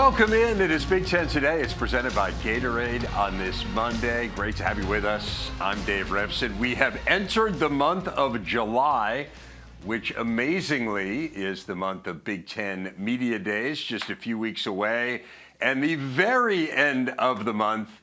Welcome in. It is Big Ten Today. It's presented by Gatorade on this Monday. Great to have you with us. I'm Dave Revson. We have entered the month of July, which amazingly is the month of Big Ten Media Days, just a few weeks away. And the very end of the month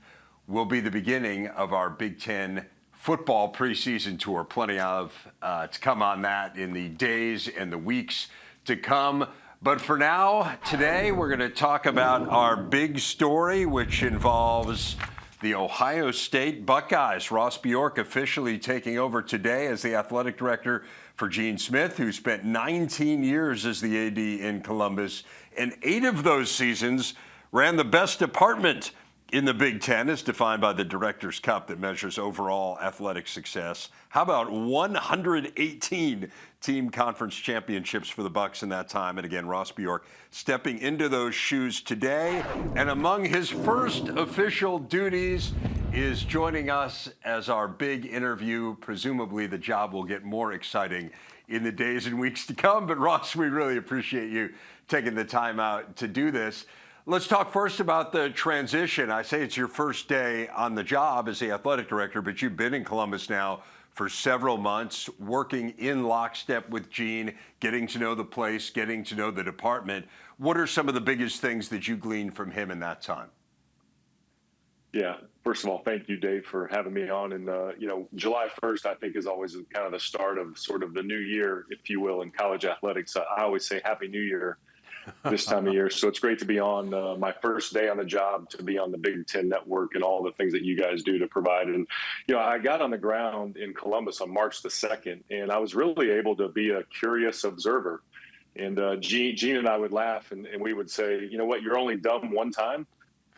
will be the beginning of our Big Ten football preseason tour. Plenty of to come on that in the days and the weeks to come. But for now, today, we're going to talk about our big story, which involves the Ohio State Buckeyes. Ross Bjork officially taking over today as the athletic director for Gene Smith, who spent 19 years as the AD in Columbus, and 8 of those seasons ran the best department in the Big Ten, as defined by the Director's Cup that measures overall athletic success. How about 118 team conference championships for the Bucs in that time? And again, Ross Bjork stepping into those shoes today. And among his first official duties is joining us as our big interview. Presumably the job will get more exciting in the days and weeks to come. But Ross, we really appreciate you taking the time out to do this. Let's talk first about the transition. I say it's your first day on the job as the athletic director, but you've been in Columbus now for several months, working in lockstep with Gene, getting to know the place, getting to know the department. What are some of the biggest things that you gleaned from him in that time? Yeah, first of all, thank you, Dave, for having me on. And, July 1st, I think, is always kind of the start of sort of the new year, if you will, in college athletics. I always say Happy New Year this time of year. So it's great to be on my first day on the job, to be on the Big Ten Network and all the things that you guys do to provide. And, I got on the ground in Columbus on March the 2nd, and I was really able to be a curious observer. And Gene and I would laugh, and we would say, you know what, you're only dumb one time,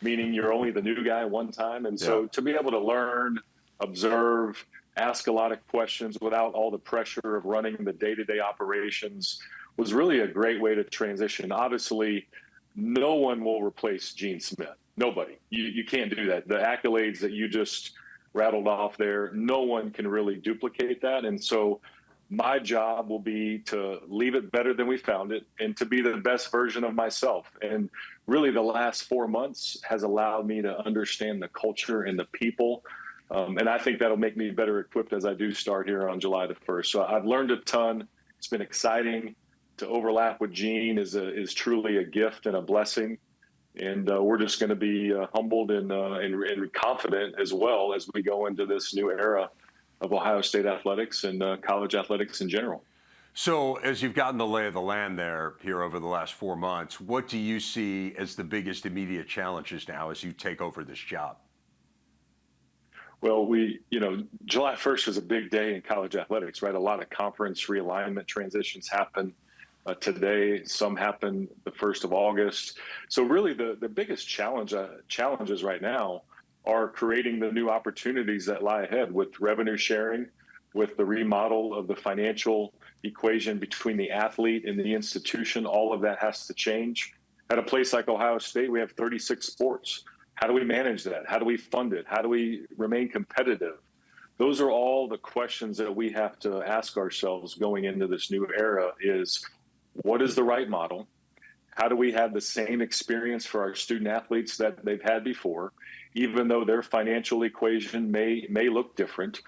meaning you're only the new guy one time. And so to be able to learn, observe, ask a lot of questions without all the pressure of running the day-to-day operations was really a great way to transition. Obviously, no one will replace Gene Smith. Nobody. You can't do that. The accolades that you just rattled off there, no one can really duplicate that. And so my job will be to leave it better than we found it and to be the best version of myself. And really the last 4 months has allowed me to understand the culture and the people. And I think that'll make me better equipped as I do start here on July the 1st. So I've learned a ton. It's been exciting. To overlap with Gene is truly a gift and a blessing, and we're just going to be humbled and confident as well as we go into this new era of Ohio State athletics and college athletics in general. So as you've gotten the lay of the land there here over the last 4 months, what do you see as the biggest immediate challenges now as you take over this job? Well, July 1st is a big day in college athletics, right? A lot of conference realignment transitions happen. Today, some happen the 1st of August. So really the biggest challenges right now are creating the new opportunities that lie ahead with revenue sharing, with the remodel of the financial equation between the athlete and the institution. All of that has to change. At a place like Ohio State, we have 36 sports. How do we manage that? How do we fund it? How do we remain competitive? Those are all the questions that we have to ask ourselves going into this new era is, what is the right model? How do we have the same experience for our student athletes that they've had before, even though their financial equation may look different?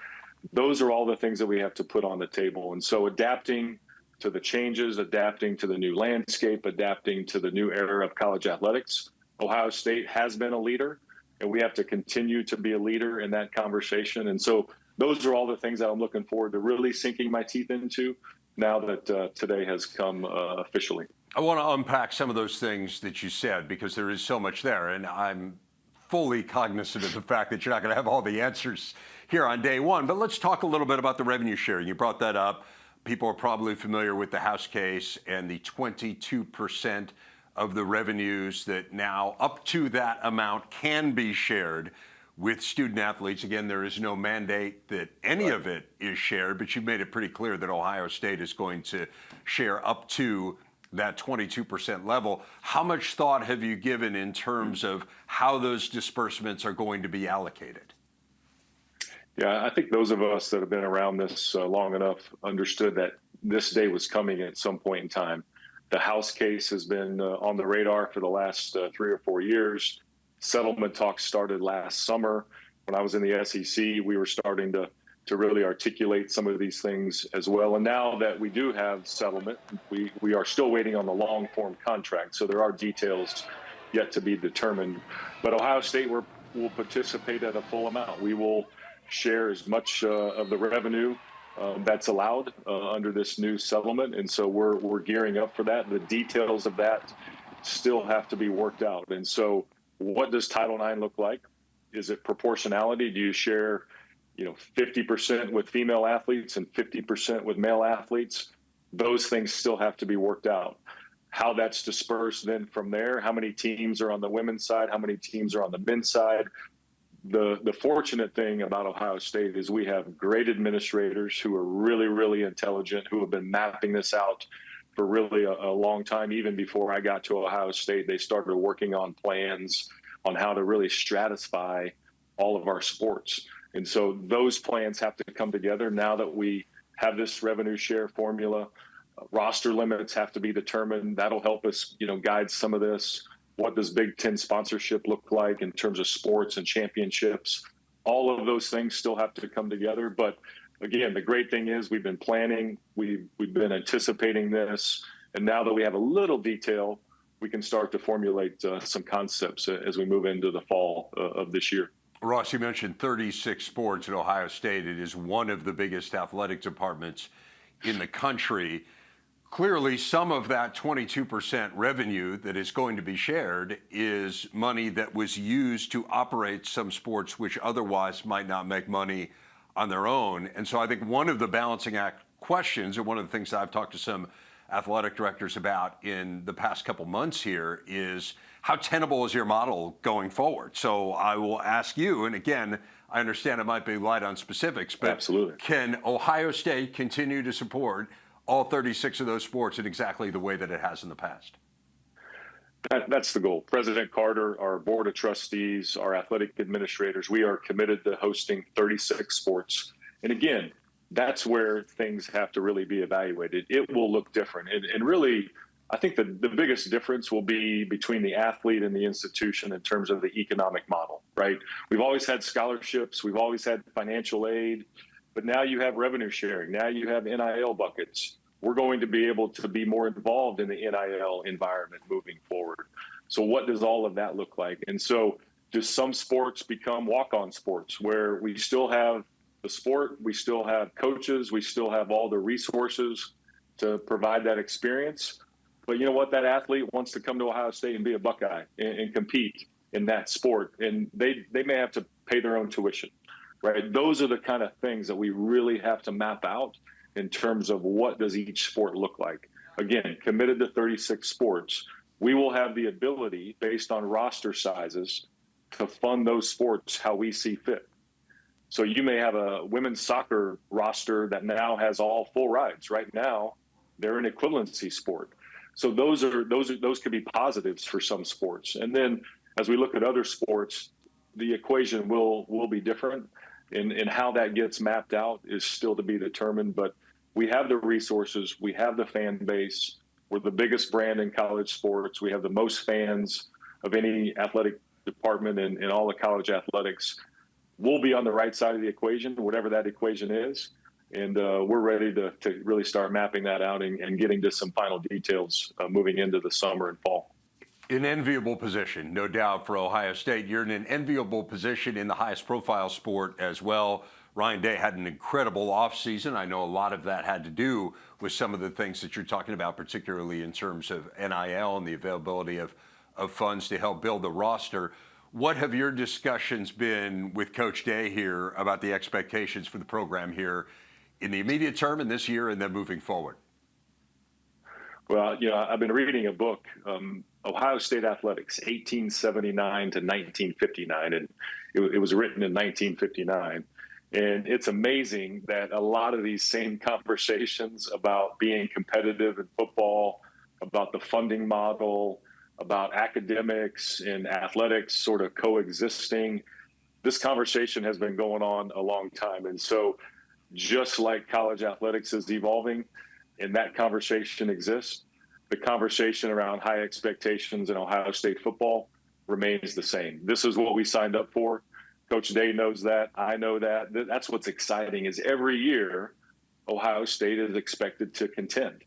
Those are all the things that we have to put on the table. And so adapting to the changes, adapting to the new landscape, adapting to the new era of college athletics. Ohio State has been a leader, and we have to continue to be a leader in that conversation. And so those are all the things that I'm looking forward to really sinking my teeth into now that today has come officially. I want to unpack some of those things that you said because there is so much there, and I'm fully cognizant of the fact that you're not going to have all the answers here on day one. But let's talk a little bit about the revenue sharing. You brought that up. People are probably familiar with the House case and the 22% of the revenues that now up to that amount can be shared with student athletes. Again, there is no mandate that any of it is shared, but you've made it pretty clear that Ohio State is going to share up to that 22% level. How much thought have you given in terms of how those disbursements are going to be allocated? Yeah, I think those of us that have been around this long enough understood that this day was coming at some point in time. The House case has been on the radar for the last 3 or 4 years. Settlement talks started last summer. When I was in the SEC, we were starting to really articulate some of these things as well. And now that we do have settlement, we are still waiting on the long form contract. So there are details yet to be determined. But Ohio State will participate at a full amount. We will share as much of the revenue that's allowed under this new settlement. And so we're gearing up for that. The details of that still have to be worked out. And so what does Title IX look like? Is it proportionality? Do you share 50% with female athletes and 50% with male athletes? Those things still have to be worked out. How that's dispersed then from there, how many teams are on the women's side, how many teams are on the men's side. The fortunate thing about Ohio State is we have great administrators who are really, really intelligent, who have been mapping this out for really a long time. Even before I got to Ohio State, they started working on plans on how to really stratify all of our sports. And so those plans have to come together now that we have this revenue share formula. Roster limits have to be determined. That'll help us, guide some of this. What does Big Ten sponsorship look like in terms of sports and championships? All of those things still have to come together. But again, the great thing is we've been planning, we've been anticipating this, and now that we have a little detail, we can start to formulate some concepts as we move into the fall of this year. Ross, you mentioned 36 sports at Ohio State. It is one of the biggest athletic departments in the country. Clearly, some of that 22% revenue that is going to be shared is money that was used to operate some sports which otherwise might not make money on their own. And so I think one of the balancing act questions, and one of the things I've talked to some athletic directors about in the past couple months here, is how tenable is your model going forward? So I will ask you, and again, I understand it might be light on specifics, but absolutely, can Ohio State continue to support all 36 of those sports in exactly the way that it has in the past? That's the goal. President Carter, our board of trustees, our athletic administrators, we are committed to hosting 36 sports. And again, that's where things have to really be evaluated. It will look different. And really, I think the biggest difference will be between the athlete and the institution in terms of the economic model, right? We've always had scholarships. We've always had financial aid. But now you have revenue sharing. Now you have NIL buckets. We're going to be able to be more involved in the NIL environment moving forward. So what does all of that look like? And so do some sports become walk-on sports where we still have the sport, we still have coaches, we still have all the resources to provide that experience? But you know what? That athlete wants to come to Ohio State and be a Buckeye and compete in that sport. And they may have to pay their own tuition. Right? Those are the kind of things that we really have to map out in terms of what does each sport look like. Again, committed to 36 sports, we will have the ability, based on roster sizes, to fund those sports how we see fit. So you may have a women's soccer roster that now has all full rides. Right now, they're an equivalency sport. So those could be positives for some sports. And then as we look at other sports, the equation will be different. And how that gets mapped out is still to be determined. But we have the resources. We have the fan base. We're the biggest brand in college sports. We have the most fans of any athletic department in all of college athletics. We'll be on the right side of the equation, whatever that equation is. And we're ready to really start mapping that out and getting to some final details moving into the summer and fall. An enviable position, no doubt, for Ohio State. You're in an enviable position in the highest profile sport as well. Ryan Day had an incredible offseason. I know a lot of that had to do with some of the things that you're talking about, particularly in terms of NIL and the availability of funds to help build the roster. What have your discussions been with Coach Day here about the expectations for the program here in the immediate term and this year and then moving forward? Well, I've been reading a book, Ohio State Athletics, 1879 to 1959, and it was written in 1959. And it's amazing that a lot of these same conversations about being competitive in football, about the funding model, about academics and athletics sort of coexisting, this conversation has been going on a long time. And so just like college athletics is evolving and that conversation exists, the conversation around high expectations in Ohio State football remains the same. This is what we signed up for. Coach Day knows that. I know that. That's what's exciting is every year Ohio State is expected to contend.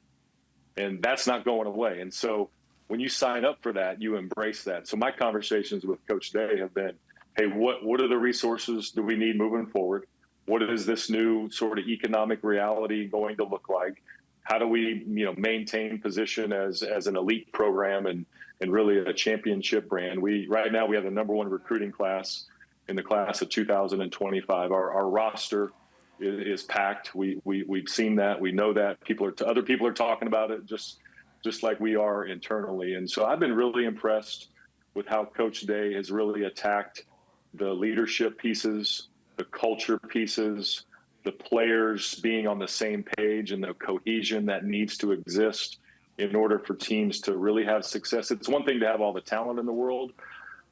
And that's not going away. And so when you sign up for that, you embrace that. So my conversations with Coach Day have been, hey, what are the resources do we need moving forward? What is this new sort of economic reality going to look like? How do we, maintain position as an elite program and really a championship brand? Right now we have the #1 recruiting class in the class of 2025. Our roster is packed. We've seen that. We know that other people are talking about it just like we are internally. And so I've been really impressed with how Coach Day has really attacked the leadership pieces, the culture pieces, the players being on the same page and the cohesion that needs to exist in order for teams to really have success. It's one thing to have all the talent in the world,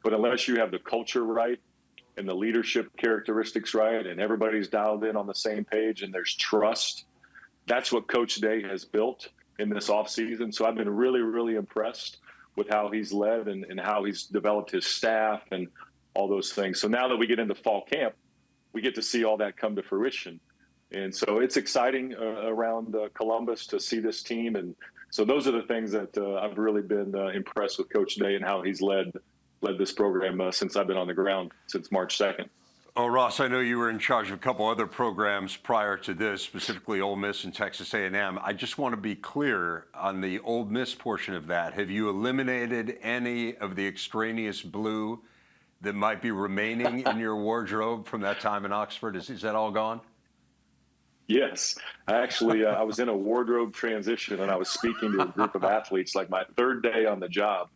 but unless you have the culture right and the leadership characteristics right and everybody's dialed in on the same page and there's trust, that's what Coach Day has built in this offseason. So I've been really, really impressed with how he's led and how he's developed his staff and all those things. So now that we get into fall camp, we get to see all that come to fruition. And so it's exciting around Columbus to see this team. And so those are the things that I've really been impressed with Coach Day and how he's led this program since I've been on the ground since March 2nd. Oh, Ross, I know you were in charge of a couple other programs prior to this, specifically Ole Miss and Texas A&M. I just want to be clear on the Ole Miss portion of that. Have you eliminated any of the extraneous blue that might be remaining in your wardrobe from that time in Oxford? Is that all gone? Yes. I was in a wardrobe transition and I was speaking to a group of athletes, like my third day on the job.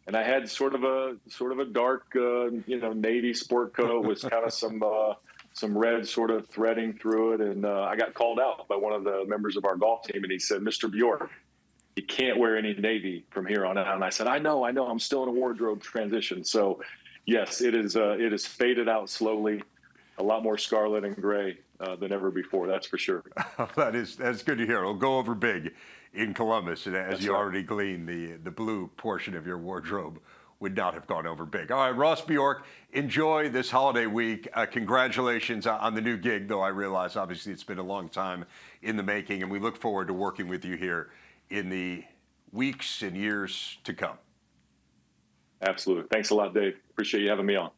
And I had sort of a dark, navy sport coat with kind of some red sort of threading through it. And I got called out by one of the members of our golf team. And he said, "Mr. Bjork, you can't wear any navy from here on out." And I said, I know. I'm still in a wardrobe transition. So yes, it is faded out slowly, a lot more scarlet and gray than ever before. That's for sure. That's good to hear. It'll go over big in Columbus, and as That's you right. already gleaned, the blue portion of your wardrobe would not have gone over big. All right, Ross Bjork, enjoy this holiday week. Congratulations on the new gig, though I realize obviously it's been a long time in the making, and we look forward to working with you here in the weeks and years to come. Absolutely. Thanks a lot, Dave. Appreciate you having me on.